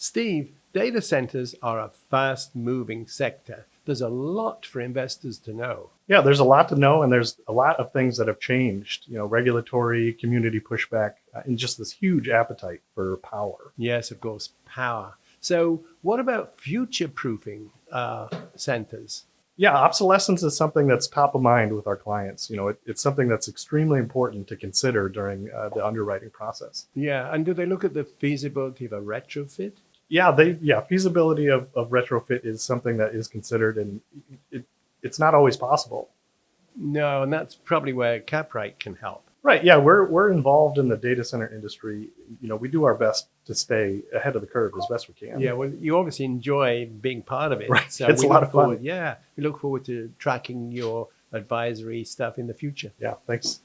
Steve, data centers are a fast-moving sector. There's a lot for investors to know. Yeah, there's a lot to know, and there's a lot of things that have changed, regulatory, community pushback, and just this huge appetite for power. Yes, of course, power. So what about future-proofing centers? Yeah, obsolescence is something that's top of mind with our clients. It's something that's extremely important to consider during the underwriting process. Yeah, and do they look at the feasibility of a retrofit? Yeah, feasibility of retrofit is something that is considered, and it's not always possible. No, and that's probably where Caprite can help. Right. Yeah, we're involved in the data center industry. We do our best to stay ahead of the curve as best we can. Yeah, well, you obviously enjoy being part of it. Right. So It's a lot of fun. Yeah, we look forward to tracking your advisory stuff in the future. Yeah, thanks.